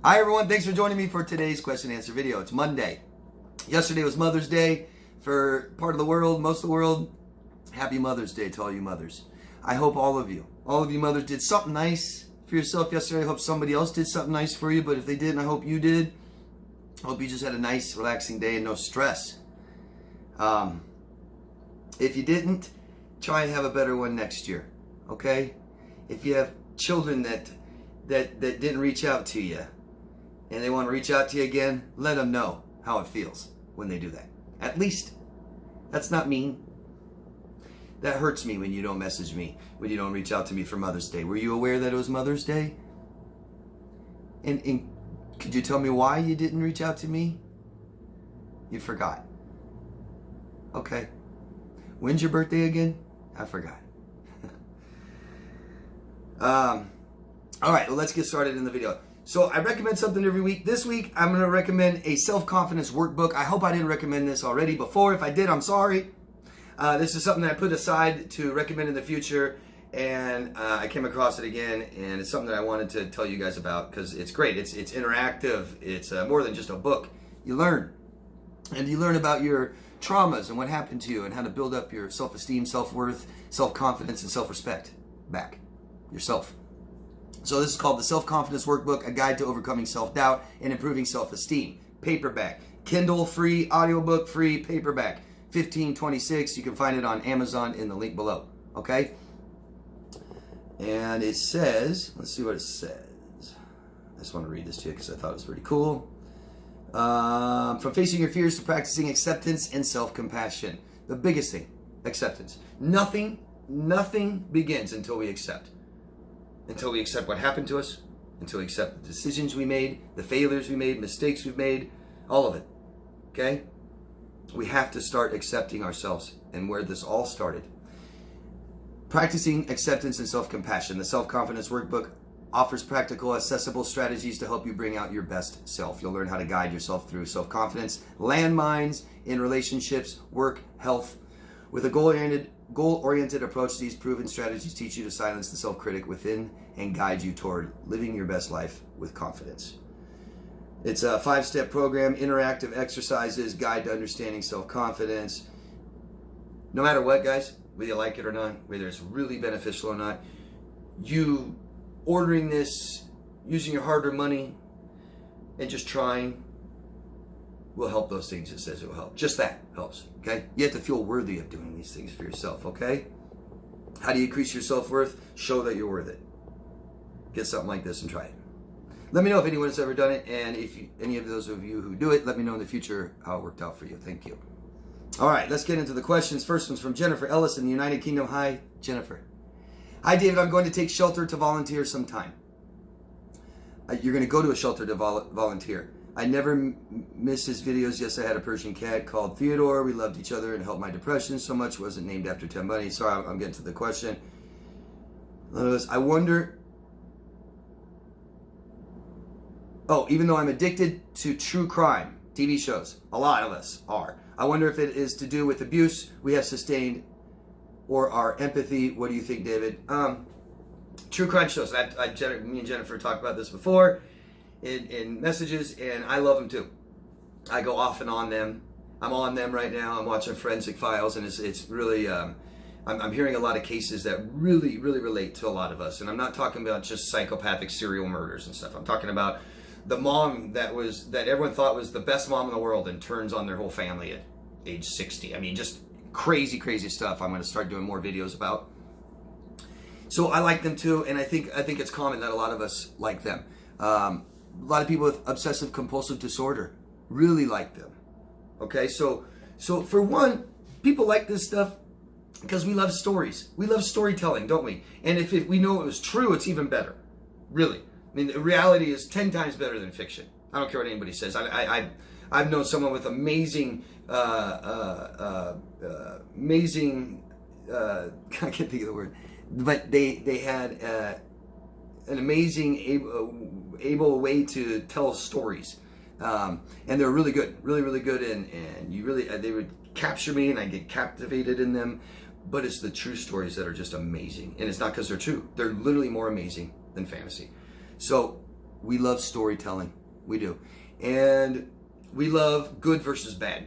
Hi everyone, thanks for joining me for today's question and answer video. It's Monday. Yesterday was Mother's Day for part of the world, most of the world. Happy Mother's Day to all you mothers. I hope all of you mothers did something nice for yourself yesterday. I hope somebody else did something nice for you, but if they didn't, I hope you did. I hope you just had a nice, relaxing day and no stress. If you didn't, try and have a better one next year, okay? If you have children that didn't reach out to you, and they want to reach out to you again, let them know how it feels when they do that. At least, that's not mean. That hurts me when you don't message me, when you don't reach out to me for Mother's Day. Were you aware that it was Mother's Day? And could you tell me why you didn't reach out to me? You forgot. Okay. When's your birthday again? I forgot. All right, well, let's get started in the video. So I recommend something every week. This week, I'm going to recommend a self-confidence workbook. I hope I didn't recommend this already before. If I did, I'm sorry. This is something that I put aside to recommend in the future, and I came across it again, and it's something that I wanted to tell you guys about because it's great. It's interactive. It's more than just a book. You learn, and you learn about your traumas and what happened to you and how to build up your self-esteem, self-worth, self-confidence, and self-respect back yourself. So this is called the Self-Confidence Workbook, a guide to overcoming self-doubt and improving self-esteem. Paperback, Kindle free, audiobook free, paperback, $15.26. You can find it on Amazon in the link below, okay? And it says, let's see what it says. I just want to read this to you because I thought it was pretty cool. From facing your fears to practicing acceptance and self-compassion. The biggest thing, acceptance. Nothing begins until we accept. Until we accept what happened to us, until we accept the decisions we made, the failures we made, mistakes we've made, all of it, okay? We have to start accepting ourselves and where this all started. Practicing acceptance and self-compassion. The Self-Confidence Workbook offers practical, accessible strategies to help you bring out your best self. You'll learn how to guide yourself through self-confidence, landmines in relationships, work, health. With a goal-oriented approach, these proven strategies teach you to silence the self-critic within and guide you toward living your best life with confidence. It's a 5-step program, interactive exercises, guide to understanding self-confidence. No matter what, guys, whether you like it or not, whether it's really beneficial or not, you ordering this, using your hard-earned money, and just trying will help those things. It says it will help. Just that helps, okay? You have to feel worthy of doing these things for yourself, okay? How do you increase your self-worth? Show that you're worth it. Get something like this and try it. Let me know if anyone has ever done it, and if any of those of you who do it, let me know in the future how it worked out for you. Thank you. All right, let's get into the questions. First one's from Jennifer Ellis in the United Kingdom. Hi, Jennifer. Hi, David. I'm going to take shelter to volunteer sometime. You're going to go to a shelter to volunteer. I never miss his videos. Yes, I had a Persian cat called Theodore. We loved each other and helped my depression so much. Wasn't named after Ted Bundy. Sorry, I'm getting to the question. I wonder... Oh, even though I'm addicted to true crime, TV shows, a lot of us are. I wonder if it is to do with abuse we have sustained or our empathy. What do you think, David? True crime shows. Me and Jennifer talked about this before in messages, and I love them too. I go off and on them. I'm on them right now. I'm watching Forensic Files, and it's really, I'm hearing a lot of cases that really relate to a lot of us. And I'm not talking about just psychopathic serial murders and stuff. I'm talking about the mom that everyone thought was the best mom in the world and turns on their whole family at age 60. I mean, just crazy stuff I'm going to start doing more videos about. So I like them too, and I think it's common that a lot of us like them. A lot of people with obsessive compulsive disorder really like them. Okay, so for one, people like this stuff because we love stories. We love storytelling, don't we? And if we know it was true, it's even better. Really. I mean, the reality is 10 times better than fiction. I don't care what anybody says. I've known someone with amazing, I can't think of the word, but they had an amazing able way to tell stories, and they're really good, really good, and they would capture me, and I get captivated in them. But it's the true stories that are just amazing, and it's not because they're true. They're literally more amazing than fantasy. So we love storytelling. We do. And we love good versus bad.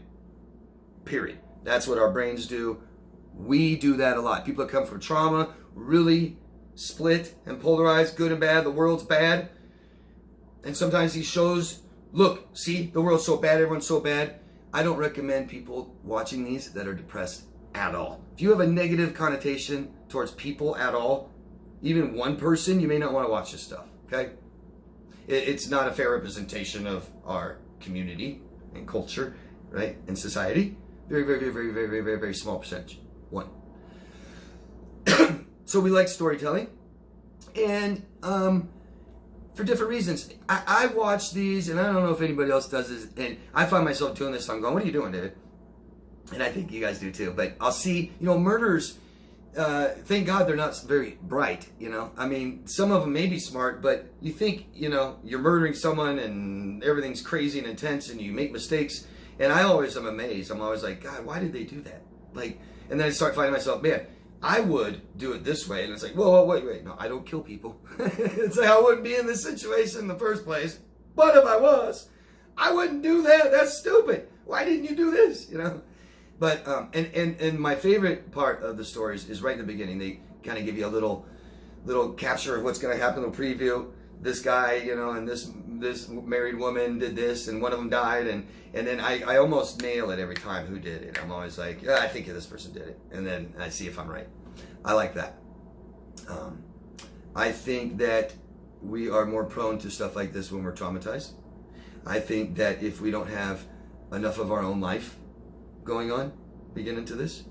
Period. That's what our brains do. We do that a lot. People that come from trauma really split and polarized, good and bad. The world's bad. And sometimes these shows, look, see, the world's so bad, everyone's so bad. I don't recommend people watching these that are depressed at all. If you have a negative connotation towards people at all, even one person, you may not want to watch this stuff, okay? It's not a fair representation of our community and culture, right, and society. Very, very, very, very, very, very, very, very small percentage. One. So we like storytelling, and for different reasons. I watch these, and I don't know if anybody else does this, and I find myself doing this, so I'm going, what are you doing, David? And I think you guys do too, but I'll see, murderers, thank God they're not very bright, I mean, some of them may be smart, but you think, you're murdering someone and everything's crazy and intense and you make mistakes, and I always am amazed. I'm always like, God, why did they do that? Like, and then I start finding myself, man, I would do it this way. And it's like, whoa, wait. No, I don't kill people. It's like, I wouldn't be in this situation in the first place. But if I was, I wouldn't do that. That's stupid. Why didn't you do this? But, and my favorite part of the stories is right in the beginning. They kind of give you a little capture of what's going to happen, a preview. This guy, and this married woman did this, and one of them died, and then I almost nail it every time who did it. I'm always like, yeah, I think this person did it, and then I see if I'm right. I like that. I think that we are more prone to stuff like this when we're traumatized. I think that if we don't have enough of our own life going on, we get into this.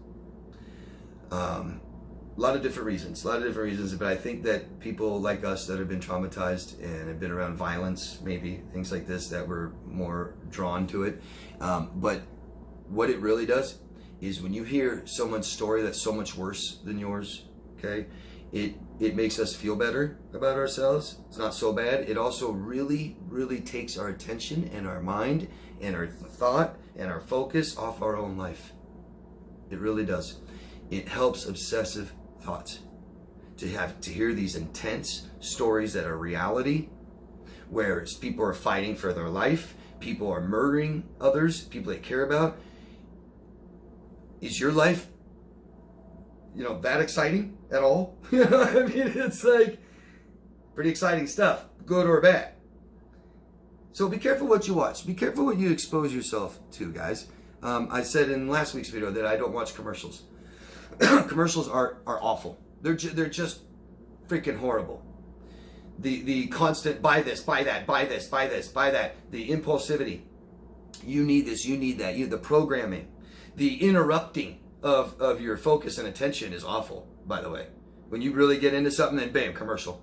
A lot of different reasons, but I think that people like us that have been traumatized and have been around violence, maybe things like this, that we're more drawn to it. But what it really does is when you hear someone's story that's so much worse than yours, okay, it makes us feel better about ourselves. It's not so bad. It also really, really takes our attention and our mind and our thought and our focus off our own life. It really does. It helps obsessive thoughts to hear these intense stories that are reality, where people are fighting for their life, people are murdering others, people they care about. Is your life, that exciting at all? I mean, it's like pretty exciting stuff, good or bad. So be careful what you watch. Be careful what you expose yourself to, guys. I said in last week's video that I don't watch commercials. Commercials are awful. They're just freaking horrible. The constant buy this, buy that, buy this, buy this, buy that. The impulsivity. You need this, you need that. The programming. The interrupting of your focus and attention is awful, by the way. When you really get into something, then bam, commercial.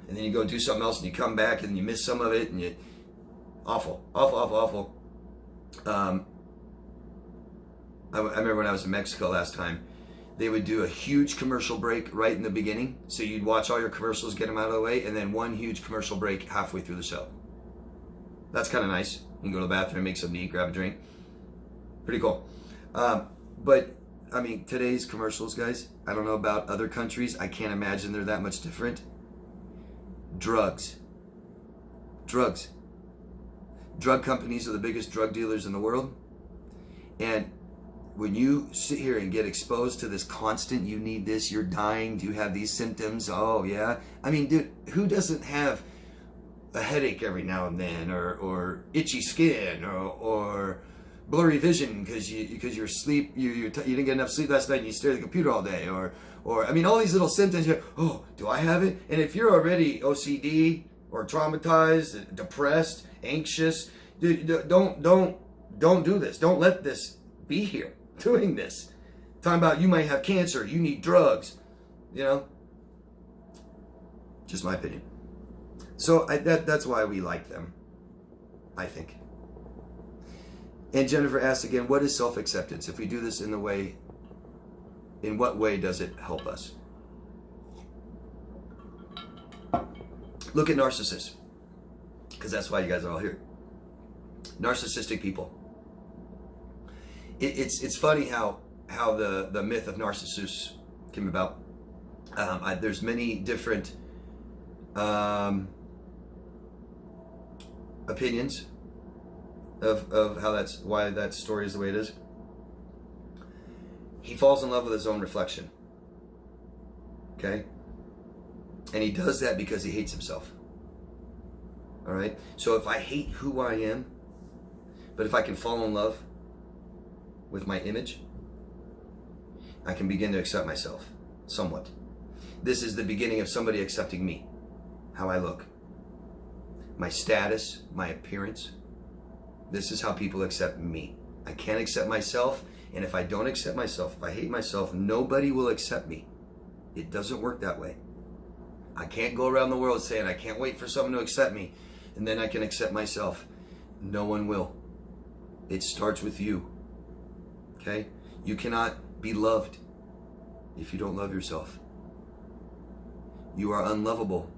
And then you go do something else and you come back and you miss some of it and you... Awful. I remember when I was in Mexico last time, they would do a huge commercial break right in the beginning. So you'd watch all your commercials, get them out of the way, and then one huge commercial break halfway through the show. That's kind of nice. You can go to the bathroom, make something to eat, grab a drink. Pretty cool. But, I mean, today's commercials, guys, I don't know about other countries. I can't imagine they're that much different. Drugs. Drug companies are the biggest drug dealers in the world. And when you sit here and get exposed to this constant, you need this, you're dying, do you have these symptoms? Oh, yeah. I mean, dude, who doesn't have a headache every now and then, or itchy skin, or blurry vision because you didn't get enough sleep last night and you stare at the computer all day, or I mean, all these little symptoms. Oh, do I have it? And if you're already OCD or traumatized, depressed, anxious, dude, don't do this. Don't let this be here doing this. Talking about you might have cancer, you need drugs, just my opinion. So that's why we like them, I think. And Jennifer asked again, what is self-acceptance? If we do this in what way does it help us? Look at narcissists, because that's why you guys are all here. Narcissistic people. It's funny how the myth of Narcissus came about. There's many different opinions of why that story is the way it is. He falls in love with his own reflection. Okay? And he does that because he hates himself. All right? So if I hate who I am, but if I can fall in love with my image, I can begin to accept myself somewhat. This is the beginning of somebody accepting me, how I look, my status, my appearance. This is how people accept me. I can't accept myself, and if I don't accept myself, if I hate myself, nobody will accept me. It doesn't work that way. I can't go around the world saying, I can't wait for someone to accept me, and then I can accept myself. No one will. It starts with you. Okay? You cannot be loved if you don't love yourself. You are unlovable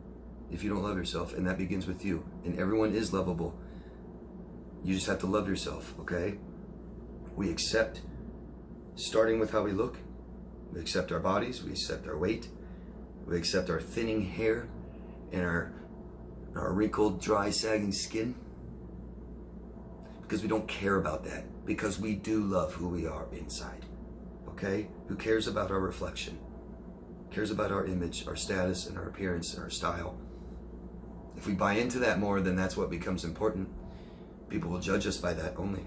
if you don't love yourself, and that begins with you. And everyone is lovable. You just have to love yourself, okay? We accept, starting with how we look. We accept our bodies, we accept our weight, we accept our thinning hair and our wrinkled, dry, sagging skin. Because we don't care about that. Because we do love who we are inside, okay? Who cares about our reflection? Cares about our image, our status, and our appearance, and our style. If we buy into that more, then that's what becomes important. People will judge us by that only.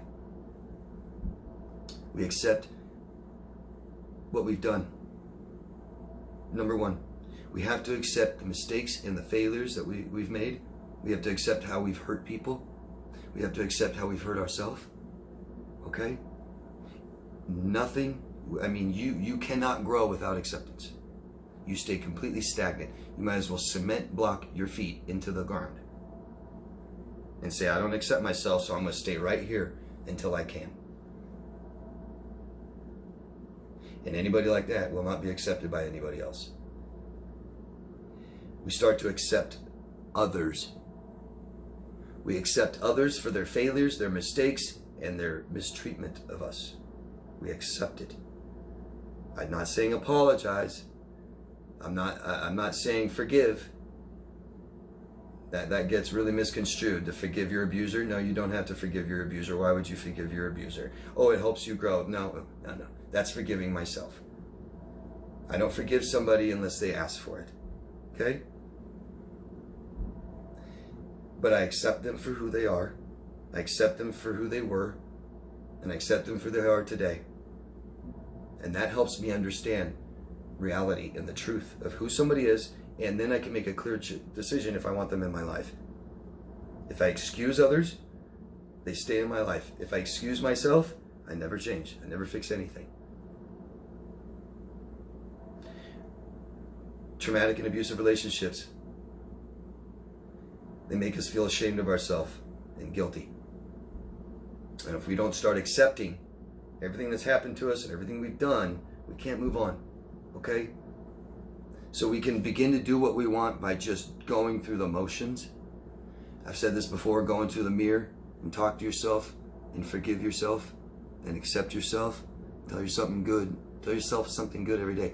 We accept what we've done. Number one, we have to accept the mistakes and the failures that we've made. We have to accept how we've hurt people. We have to accept how we've hurt ourselves. Okay? Nothing, I mean, you cannot grow without acceptance. You stay completely stagnant. You might as well cement block your feet into the ground and say, I don't accept myself, so I'm going to stay right here until I can. And anybody like that will not be accepted by anybody else. We start to accept others. We accept others for their failures, their mistakes, and their mistreatment of us. We accept it. I'm not saying apologize. I'm not saying forgive. That gets really misconstrued. To forgive your abuser? No, you don't have to forgive your abuser. Why would you forgive your abuser? Oh, it helps you grow. No. That's forgiving myself. I don't forgive somebody unless they ask for it. Okay? But I accept them for who they are. I accept them for who they were. And I accept them for who they are today. And that helps me understand reality and the truth of who somebody is, and then I can make a clear decision if I want them in my life. If I excuse others, they stay in my life. If I excuse myself, I never change. I never fix anything. Traumatic and abusive relationships, they make us feel ashamed of ourselves and guilty. And if we don't start accepting everything that's happened to us and everything we've done, we can't move on. Okay? So we can begin to do what we want by just going through the motions. I've said this before, go into the mirror and talk to yourself and forgive yourself and accept yourself. Tell yourself something good. Tell yourself something good every day.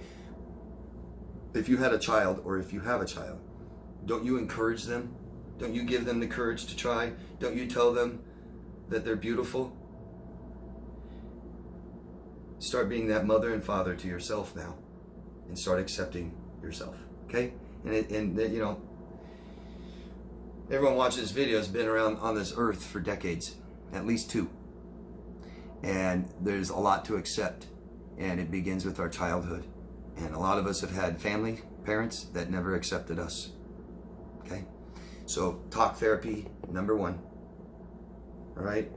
If you had a child, or if you have a child, don't you encourage them? Don't you give them the courage to try? Don't you tell them that they're beautiful? Start being that mother and father to yourself now. And start accepting yourself, okay? And you know, everyone watching this video has been around on this earth for decades, at least 2. And there's a lot to accept, and it begins with our childhood. And a lot of us have had family, parents that never accepted us, okay? So talk therapy, number 1, all right?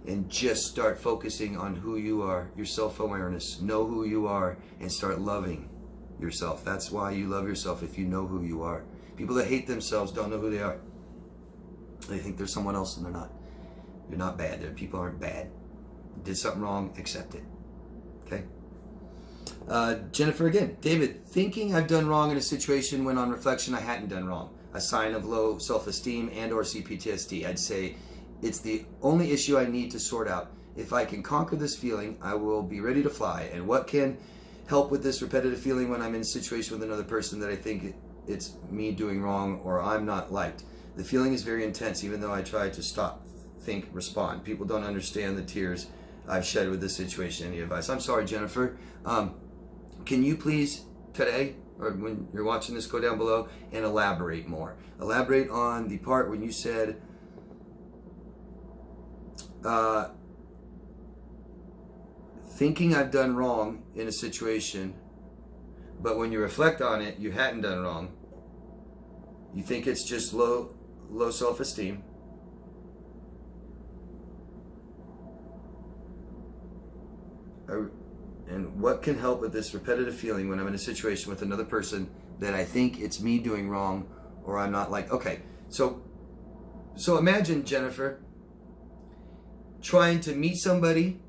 And just start focusing on who you are, your self-awareness. Know who you are and start loving yourself. That's why you love yourself, if you know who you are. People that hate themselves don't know who they are. They think they're someone else and they're not. You're not bad. People aren't bad. You did something wrong, accept it. Okay? Jennifer again. David, thinking I've done wrong in a situation when on reflection I hadn't done wrong. A sign of low self-esteem and or CPTSD. I'd say it's the only issue I need to sort out. If I can conquer this feeling, I will be ready to fly. And what can help with this repetitive feeling when I'm in a situation with another person that I think it's me doing wrong or I'm not liked? The feeling is very intense, even though I try to stop, think, respond. People don't understand the tears I've shed with this situation. Any advice? I'm sorry, Jennifer. Can you please today, or when you're watching this, go down below and elaborate more. Elaborate on the part when you said, thinking I've done wrong in a situation, but when you reflect on it, you hadn't done wrong. You think it's just low self-esteem. And what can help with this repetitive feeling when I'm in a situation with another person that I think it's me doing wrong, or I'm not like, okay, so imagine, Jennifer, trying to meet somebody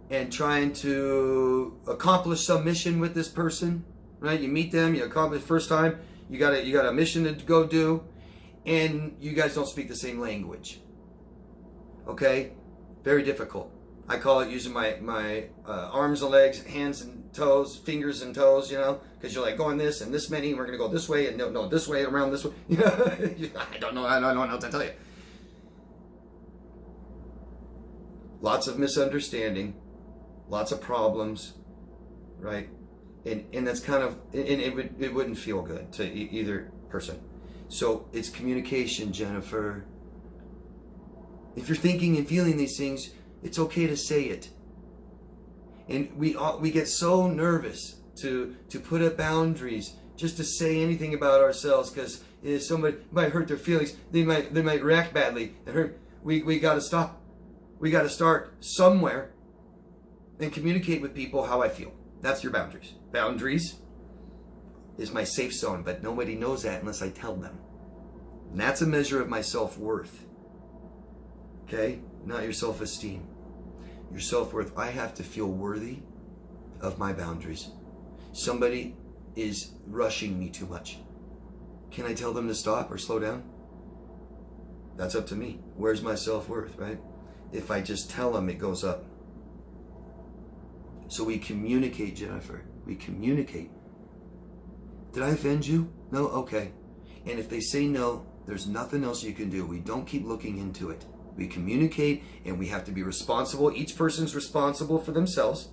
and trying to accomplish some mission with this person, right? You meet them, you accomplish first time, you got a mission to go do, and you guys don't speak the same language. Okay? Very difficult. I call it using my arms and legs, hands and toes, fingers and toes, you know, because you're like going this and this many, and we're going to go this way, and no, this way, around this way. I don't know what to tell you. Lots of misunderstanding, lots of problems, right? And that's kind of, and it wouldn't feel good to either person. So it's communication, Jennifer. If you're thinking and feeling these things, it's okay to say it. And we get so nervous to put up boundaries, just to say anything about ourselves, because if somebody might hurt their feelings, they might react badly. We got to stop. We got to start somewhere and communicate with people how I feel. That's your boundaries. Boundaries is my safe zone, but nobody knows that unless I tell them. And that's a measure of my self-worth. Okay? Not your self-esteem. Your self-worth. I have to feel worthy of my boundaries. Somebody is rushing me too much. Can I tell them to stop or slow down? That's up to me. Where's my self-worth, right? If I just tell them, it goes up. So we communicate, Jennifer. We communicate. Did I offend you? No? Okay. And if they say no, there's nothing else you can do. We don't keep looking into it. We communicate, and we have to be responsible. Each person's responsible for themselves.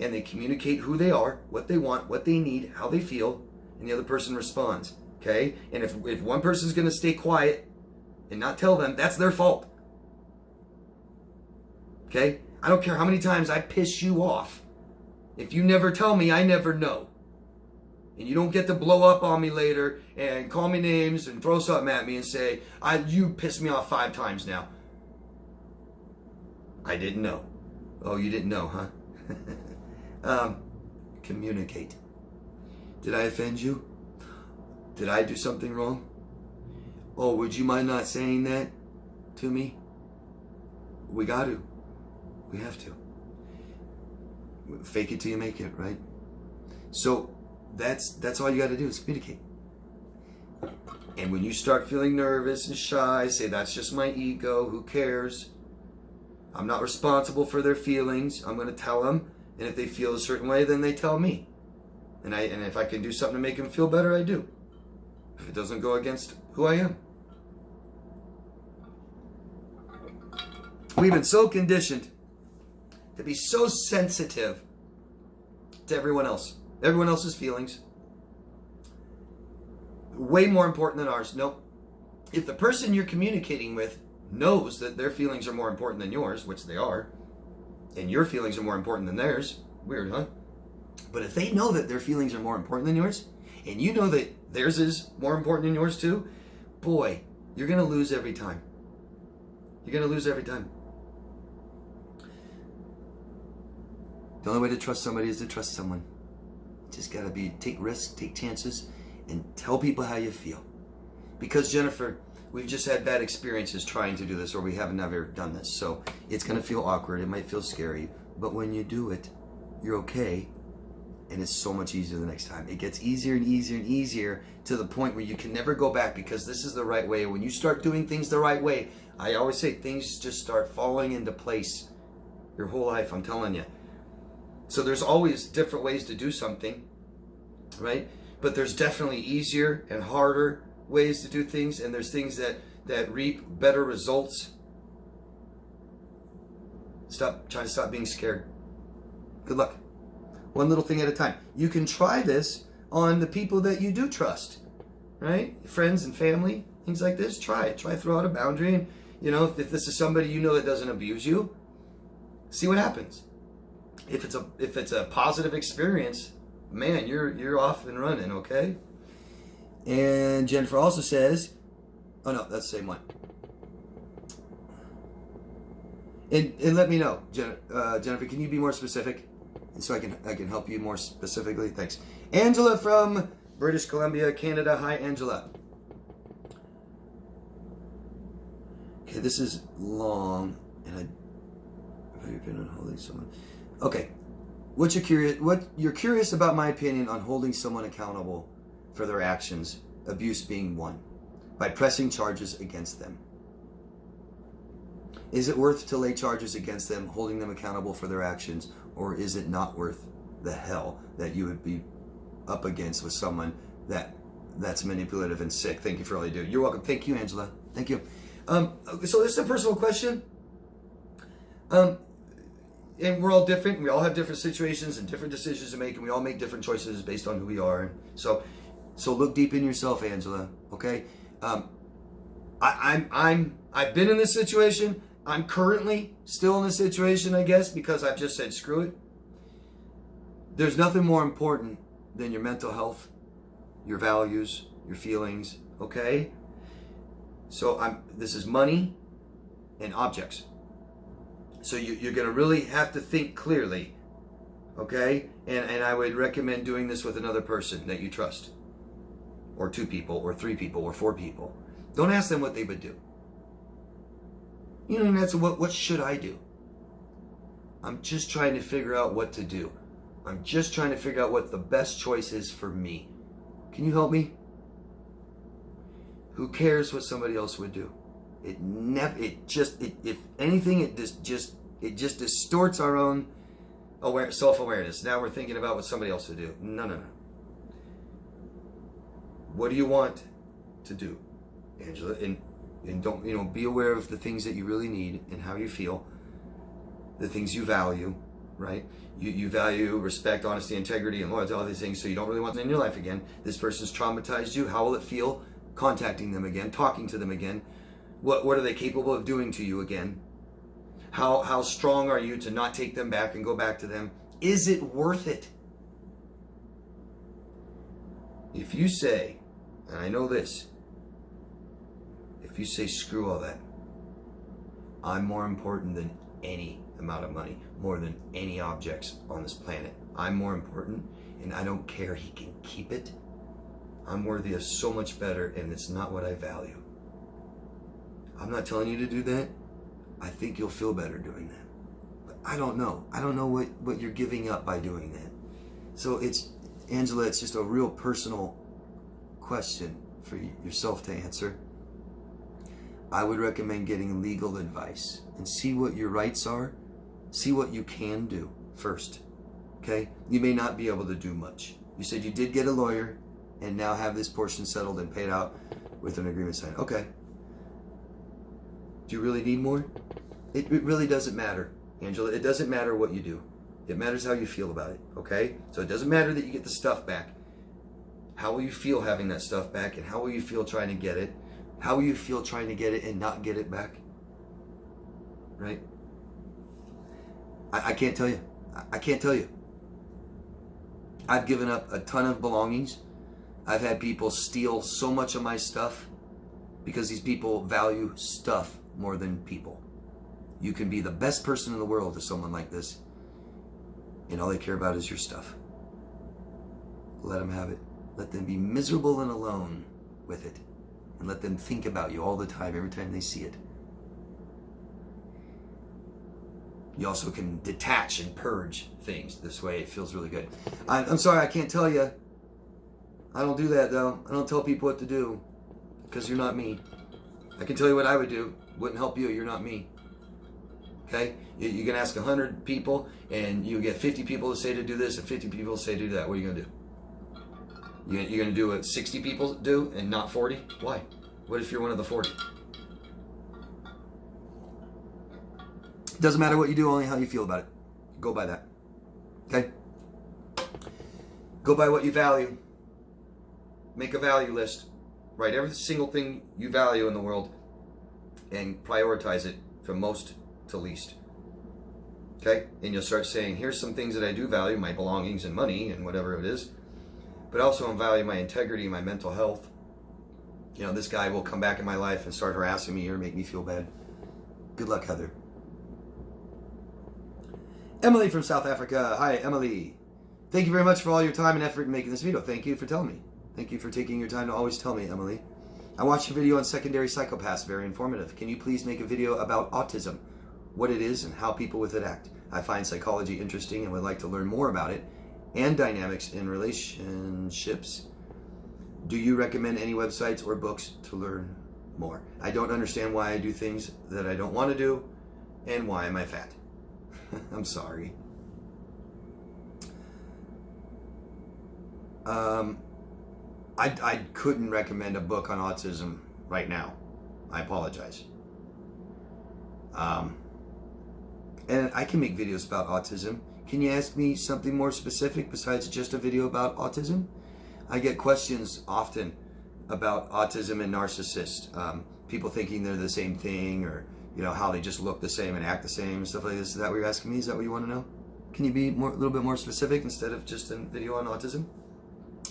And they communicate who they are, what they want, what they need, how they feel, and the other person responds. Okay? And if one person's going to stay quiet and not tell them, that's their fault. Okay? I don't care how many times I piss you off. If you never tell me, I never know. And you don't get to blow up on me later and call me names and throw something at me and say, you pissed me off 5 times now. I didn't know. Oh, you didn't know, huh? Communicate. Did I offend you? Did I do something wrong? Oh, would you mind not saying that to me? We got to. We have to. Fake it till you make it, right? So that's all you got to do is communicate. And when you start feeling nervous and shy, say, that's just my ego. Who cares? I'm not responsible for their feelings. I'm going to tell them. And if they feel a certain way, then they tell me. And if I can do something to make them feel better, I do. If it doesn't go against who I am. We've been so conditioned to be so sensitive to everyone else's feelings. Way more important than ours. Nope. If the person you're communicating with knows that their feelings are more important than yours, which they are, and your feelings are more important than theirs, weird, huh? But if they know that their feelings are more important than yours, and you know that theirs is more important than yours too, boy, you're going to lose every time. You're going to lose every time. The only way to trust somebody is to trust someone. Just got to take risks, take chances, and tell people how you feel. Because, Jennifer, we've just had bad experiences trying to do this, or we haven't ever done this. So it's going to feel awkward. It might feel scary. But when you do it, you're okay. And it's so much easier the next time. It gets easier and easier and easier to the point where you can never go back, because this is the right way. When you start doing things the right way, I always say things just start falling into place your whole life, I'm telling you. So there's always different ways to do something, right? But there's definitely easier and harder ways to do things, and there's things that reap better results. Try to stop being scared. Good luck. One little thing at a time. You can try this on the people that you do trust, right? Friends and family, things like this. Try it. Try throw out a boundary, and if this is somebody you know that doesn't abuse you, see what happens. If it's a positive experience, man, you're off and running, okay? And Jennifer also says, oh no, that's the same one. And let me know, Jennifer, can you be more specific? And so I can help you more specifically. Thanks. Angela from British Columbia, Canada. Hi, Angela. Okay, this is long, and have you been on holding someone? Okay, what you're curious about my opinion on holding someone accountable for their actions, abuse being one, by pressing charges against them. Is it worth to lay charges against them, holding them accountable for their actions, or is it not worth the hell that you would be up against with someone that's manipulative and sick? Thank you for all you do. You're welcome. Thank you, Angela. Thank you. So this is a personal question. And we're all different. We all have different situations and different decisions to make, and we all make different choices based on who we are. So look deep in yourself, Angela. Okay. I've been in this situation. I'm currently still in this situation, I guess, because I've just said screw it. There's nothing more important than your mental health, your values, your feelings. Okay. So this is money and objects. So you're going to really have to think clearly, okay? And I would recommend doing this with another person that you trust, or 2 people, or 3 people, or 4 people. Don't ask them what they would do. And that's what should I do? I'm just trying to figure out what to do. I'm just trying to figure out what the best choice is for me. Can you help me? Who cares what somebody else would do? If anything, it just distorts our own self-awareness. Now we're thinking about what somebody else would do. No. What do you want to do, Angela? And don't, be aware of the things that you really need and how you feel, the things you value, right? You value respect, honesty, integrity, and loyalty, all these things, so you don't really want them in your life again. This person's traumatized you. How will it feel contacting them again, talking to them again? What are they capable of doing to you again? How strong are you to not take them back and go back to them? Is it worth it? If you say, and I know this, if you say screw all that, I'm more important than any amount of money, more than any objects on this planet. I'm more important, and I don't care, he can keep it. I'm worthy of so much better, and it's not what I value. I'm not telling you to do that. I think you'll feel better doing that. But I don't know. I don't know what you're giving up by doing that. So Angela, it's just a real personal question for yourself to answer. I would recommend getting legal advice and see what your rights are. See what you can do first. Okay? You may not be able to do much. You said you did get a lawyer and now have this portion settled and paid out with an agreement signed. Okay. Do you really need more? It really doesn't matter, Angela. It doesn't matter what you do. It matters how you feel about it, okay? So it doesn't matter that you get the stuff back. How will you feel having that stuff back, and how will you feel trying to get it? How will you feel trying to get it and not get it back? Right? I can't tell you. I can't tell you. I've given up a ton of belongings. I've had people steal so much of my stuff because these people value stuff more than people. You can be the best person in the world to someone like this, and all they care about is your stuff. Let them have it. Let them be miserable and alone with it, and let them think about you all the time, every time they see it. You also can detach and purge things. This way it feels really good. I'm sorry, I can't tell you. I don't do that, though. I don't tell people what to do, because you're not me. I can tell you what I would do. Wouldn't help you. You're not me. Okay? You can ask 100 people, and you get 50 people to say to do this and 50 people to say to do that. What are you going to do? You're going to do what 60 people do and not 40? Why? What if you're one of the 40? It doesn't matter what you do, only how you feel about it. Go by that. Okay? Go by what you value. Make a value list. Write every single thing you value in the world and prioritize it from most to least. Okay? And you'll start saying, here's some things that I do value, my belongings and money and whatever it is. But also I value my integrity, my mental health. You know, this guy will come back in my life and start harassing me or make me feel bad. Good luck, Heather. Emily from South Africa. Hi, Emily. Thank you very much for all your time and effort in making this video. Thank you for telling me. Thank you for taking your time to always tell me, Emily. I watched your video on secondary psychopaths. Very informative. Can you please make a video about autism, what it is, and how people with it act? I find psychology interesting and would like to learn more about it and dynamics in relationships. Do you recommend any websites or books to learn more? I don't understand why I do things that I don't want to do, and why am I fat? I'm sorry. I couldn't recommend a book on autism right now. I apologize. And I can make videos about autism. Can you ask me something more specific besides just a video about autism? I get questions often about autism and narcissist. People thinking they're the same thing, or you know, how they just look the same and act the same and stuff like this. Is that what you're asking me? Is that what you want to know? Can you be a little bit more specific instead of just a video on autism?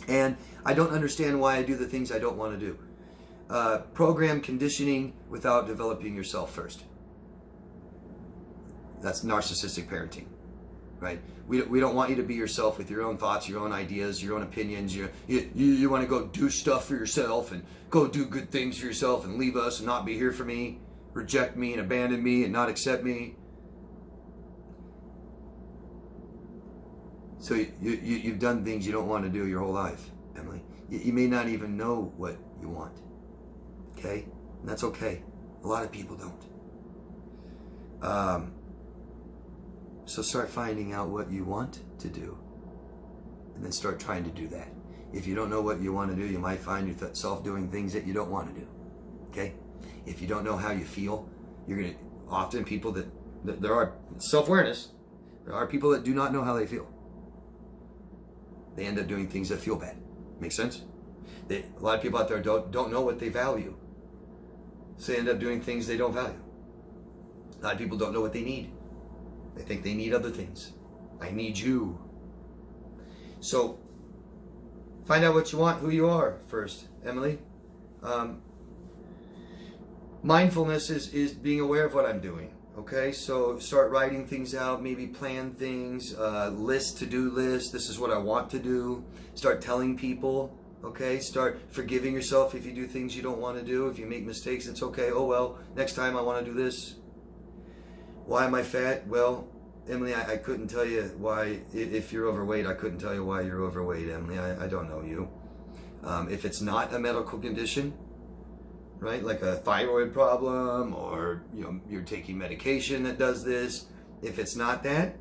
And I don't understand why I do the things I don't want to do. Program conditioning without developing yourself first. That's narcissistic parenting, right? We don't want you to be yourself with your own thoughts, your own ideas, your own opinions. You want to go do stuff for yourself and go do good things for yourself and leave us and not be here for me, reject me and abandon me and not accept me. So you've done things you don't want to do your whole life, Emily. You may not even know what you want, okay? And that's okay. A lot of people don't. So start finding out what you want to do, and then start trying to do that. If you don't know what you want to do, you might find yourself doing things that you don't want to do, okay? If you don't know how you feel, you're going to, often people that there are self-awareness, there are people that do not know how they feel. They end up doing things that feel bad. Make sense? A lot of people out there don't know what they value. So they end up doing things they don't value. A lot of people don't know what they need. They think they need other things. I need you. So find out what you want, who you are first, Emily. Mindfulness is being aware of what I'm doing. Okay, so start writing things out, maybe plan things, to-do list. This is what I want to do. Start telling people, okay? Start forgiving yourself if you do things you don't want to do. If you make mistakes, it's okay. Oh, well, next time I want to do this. Why am I fat? Well, Emily, I couldn't tell you why. If you're overweight, I couldn't tell you why you're overweight, Emily. I don't know you. If it's not a medical condition, right, like a thyroid problem, or you're taking medication that does this. If it's not that,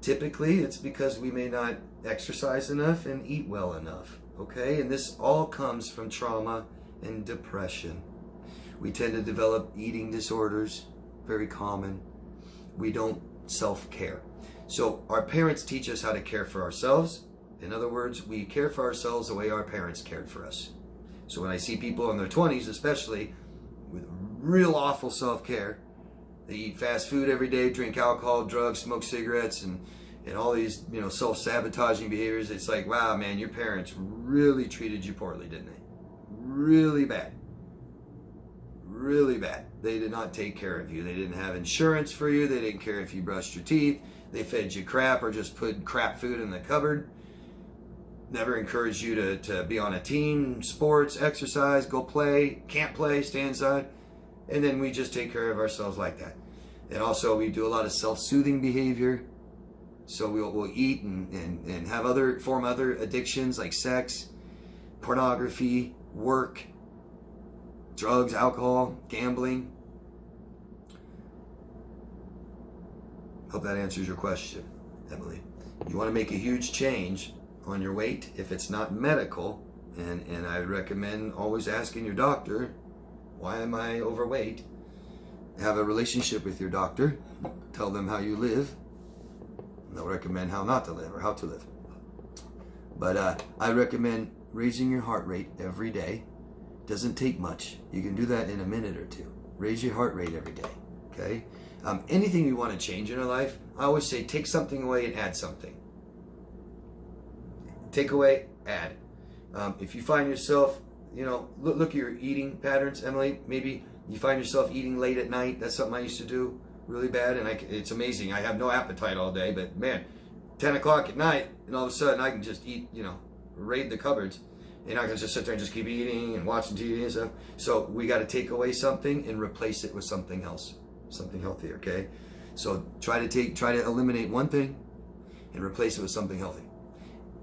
typically it's because we may not exercise enough and eat well enough, okay? And this all comes from trauma and depression. We tend to develop eating disorders, very common. We don't self-care. So our parents teach us how to care for ourselves. In other words, we care for ourselves the way our parents cared for us. So when I see people in their 20s, especially, with real awful self-care, they eat fast food every day, drink alcohol, drugs, smoke cigarettes, and all these, self-sabotaging behaviors. It's like, wow, man, your parents really treated you poorly, didn't they? Really bad. Really bad. They did not take care of you. They didn't have insurance for you. They didn't care if you brushed your teeth. They fed you crap or just put crap food in the cupboard. Never encouraged you to be on a team, sports, exercise, go play, can't play, stay inside. And then we just take care of ourselves like that. And also we do a lot of self-soothing behavior. So we'll eat and have form other addictions like sex, pornography, work, drugs, alcohol, gambling. Hope that answers your question, Emily. You want to make a huge change. on your weight if it's not medical. And I recommend always asking your doctor, why am I overweight? Have a relationship with your doctor. Tell them how you live. They'll recommend how not to live or how to live. But I recommend raising your heart rate every day. Doesn't take much. You can do that in a minute or two. Raise your heart rate every day. Okay? Anything you want to change in your life, I always say take something away and add something. Take away, add. If you find yourself, look at your eating patterns, Emily. Maybe you find yourself eating late at night. That's something I used to do really bad, and it's amazing. I have no appetite all day, but man, 10 o'clock at night, and all of a sudden I can just eat, raid the cupboards, and I can just sit there and just keep eating and watching TV and stuff. So we got to take away something and replace it with something else, something healthier. Okay, so try to eliminate one thing and replace it with something healthy.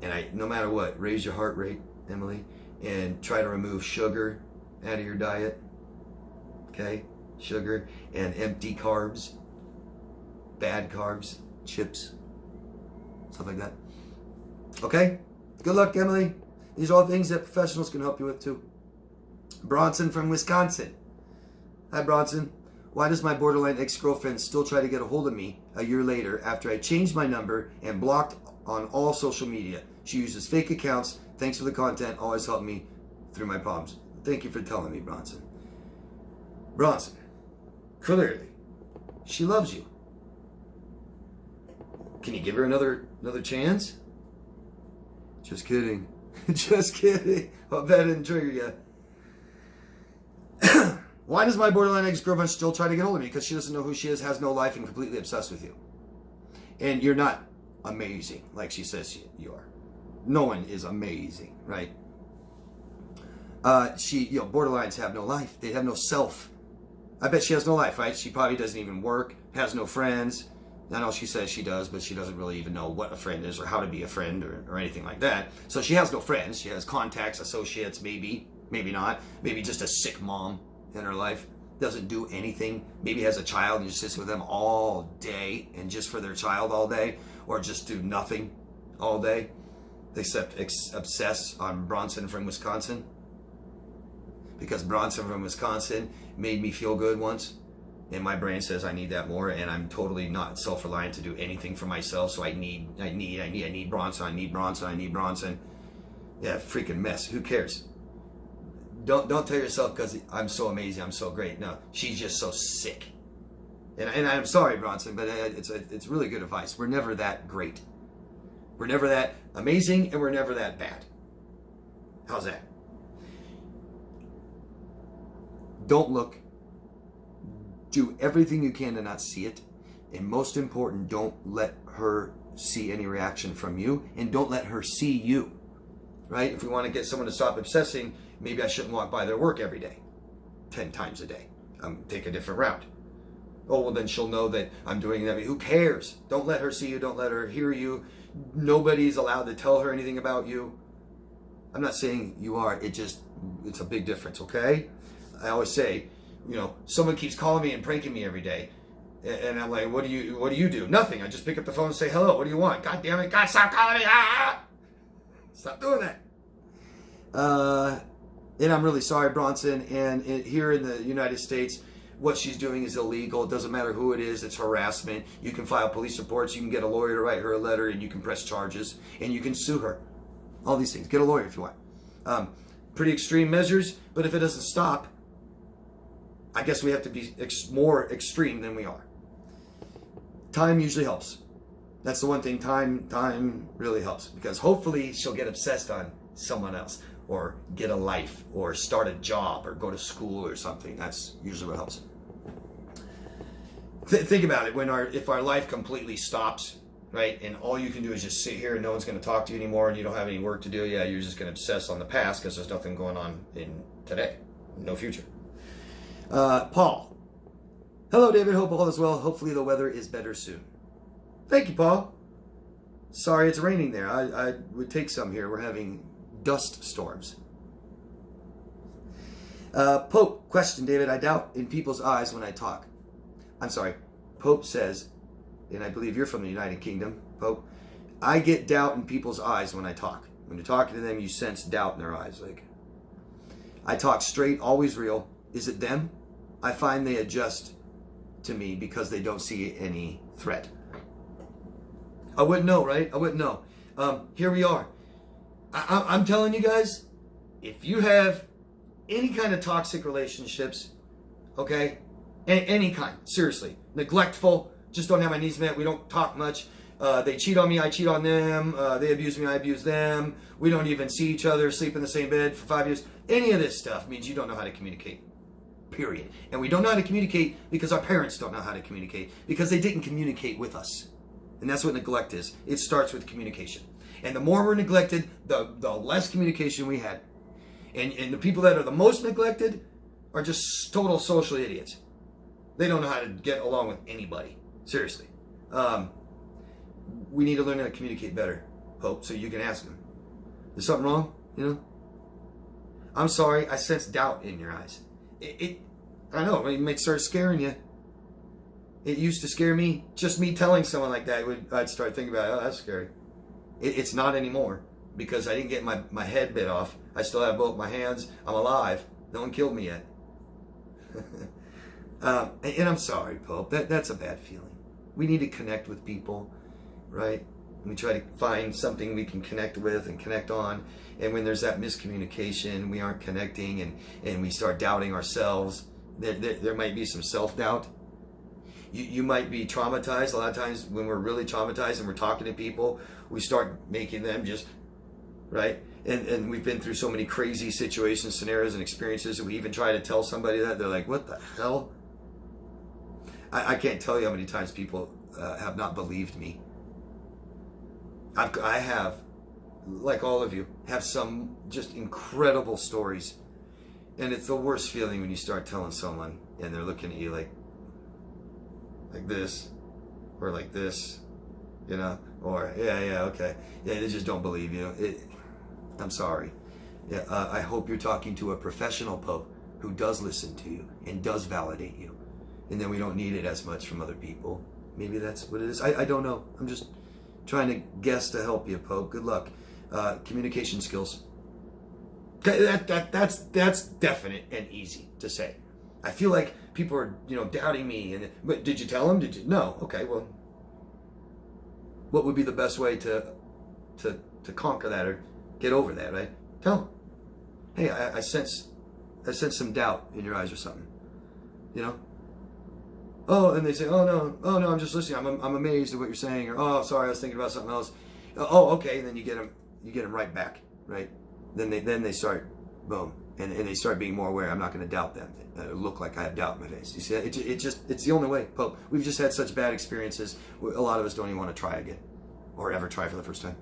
And no matter what, raise your heart rate, Emily, and try to remove sugar out of your diet. Okay, sugar and empty carbs, bad carbs, chips, stuff like that. Okay, good luck, Emily. These are all things that professionals can help you with too. Bronson from Wisconsin. Hi, Bronson. Why does my borderline ex-girlfriend still try to get a hold of me a year later after I changed my number and blocked on all social media? She uses fake accounts. Thanks for the content. Always helped me through my problems. Thank you for telling me, Bronson. Bronson, clearly, she loves you. Can you give her another chance? Just kidding. Just kidding. Hope that didn't trigger you. Why does my borderline ex-girlfriend still try to get hold of me? Because she doesn't know who she is, has no life, and completely obsessed with you. And you're not amazing like she says you are. No one is amazing, right? Borderlines have no life. They have no self. I bet she has no life, right? She probably doesn't even work, has no friends. I know she says she does, but she doesn't really even know what a friend is or how to be a friend or anything like that. So she has no friends. She has contacts, associates, maybe not. Maybe just a sick mom in her life. Doesn't do anything. Maybe has a child and just sits with them all day and just for their child all day, or just do nothing all day except obsess on Bronson from Wisconsin. Because Bronson from Wisconsin made me feel good once. And my brain says I need that more, and I'm totally not self-reliant to do anything for myself. So I need Bronson, I need Bronson. Yeah, freaking mess. Who cares? Don't tell yourself because I'm so amazing, I'm so great. No, she's just so sick. And I'm sorry, Bronson, but it's really good advice. We're never that great. We're never that amazing, and we're never that bad. How's that? Don't look. Do everything you can to not see it. And most important, don't let her see any reaction from you. And don't let her see you. Right? If we want to get someone to stop obsessing, maybe I shouldn't walk by their work every day. 10 times a day. Take a different route. Oh, well, then she'll know that I'm doing that. Who cares? Don't let her see you. Don't let her hear you. Nobody's allowed to tell her anything about you. I'm not saying you are. It's a big difference, okay? I always say, someone keeps calling me and pranking me every day. And I'm like, what do you do? Nothing. I just pick up the phone and say, hello, what do you want? God damn it. God, stop calling me. Ah! Stop doing that. And I'm really sorry, Bronson. And here in the United States, what she's doing is illegal. It doesn't matter who it is. It's harassment. You can file police reports. You can get a lawyer to write her a letter, and you can press charges, and you can sue her. All these things. Get a lawyer if you want. Pretty extreme measures, but if it doesn't stop, I guess we have to be more extreme than we are. Time usually helps. That's the one thing. Time really helps, because hopefully she'll get obsessed on someone else, or get a life, or start a job, or go to school or something. That's usually what helps. Think about it. If our life completely stops, right, and all you can do is just sit here and no one's going to talk to you anymore, and you don't have any work to do, yeah, you're just going to obsess on the past because there's nothing going on in today, no future. Paul. Hello, David. Hope all is well. Hopefully the weather is better soon. Thank you, Paul. Sorry it's raining there. I would take some here. We're having dust storms. Pope, question, David. I doubt in people's eyes when I talk. I'm sorry. Pope says, and I believe you're from the United Kingdom, Pope, I get doubt in people's eyes when I talk. When you're talking to them, you sense doubt in their eyes. Like, I talk straight, always real. Is it them? I find they adjust to me because they don't see any threat. I wouldn't know, right? I wouldn't know. Here we are. I'm telling you guys, if you have any kind of toxic relationships, okay, any kind, seriously, neglectful, just don't have my needs met, we don't talk much, they cheat on me, I cheat on them, they abuse me, I abuse them, we don't even see each other, sleep in the same bed for 5 years, any of this stuff means you don't know how to communicate, period. And we don't know how to communicate because our parents don't know how to communicate, because they didn't communicate with us. And that's what neglect is. It starts with communication. And the more we're neglected, the less communication we had. And the people that are the most neglected are just total social idiots. They don't know how to get along with anybody. Seriously. We need to learn how to communicate better, Hope, so you can ask them. Is something wrong? You know? I'm sorry, I sense doubt in your eyes. I know, it might start scaring you. It used to scare me. Just me telling someone like that, I'd start thinking about, oh, that's scary. It's not anymore, because I didn't get my head bit off. I still have both my hands. I'm alive. No one killed me yet. And I'm sorry, Pope. That's a bad feeling. We need to connect with people, right? We try to find something we can connect with and connect on. And when there's that miscommunication, we aren't connecting, and we start doubting ourselves. There might be some self-doubt. You might be traumatized. A lot of times when we're really traumatized and we're talking to people, we start making them just, right? And we've been through so many crazy situations, scenarios, and experiences, and we even try to tell somebody that, they're like, what the hell? I can't tell you how many times people have not believed me. I have, like all of you, have some just incredible stories. And it's the worst feeling when you start telling someone and they're looking at you like this, or like this, you know, or yeah, okay. Yeah, they just don't believe you. I'm sorry. Yeah, I hope you're talking to a professional, Pope, who does listen to you and does validate you. And then we don't need it as much from other people. Maybe that's what it is. I don't know. I'm just trying to guess to help you, Pope. Good luck. Communication skills. That's definite and easy to say. I feel like people are, doubting me. But did you tell them? Did you? No. Okay. Well, what would be the best way to conquer that or get over that? Right? Tell them. Hey, I sense some doubt in your eyes or something. Oh, and they say, oh no, I'm just listening. I'm amazed at what you're saying. Or, oh, sorry, I was thinking about something else. Oh, okay. And then you get them right back, right? Then they start, boom, and they start being more aware. I'm not going to doubt them. Look like I have doubt in my face. You see, it's the only way, Pope. We've just had such bad experiences. A lot of us don't even want to try again, or ever try for the first time.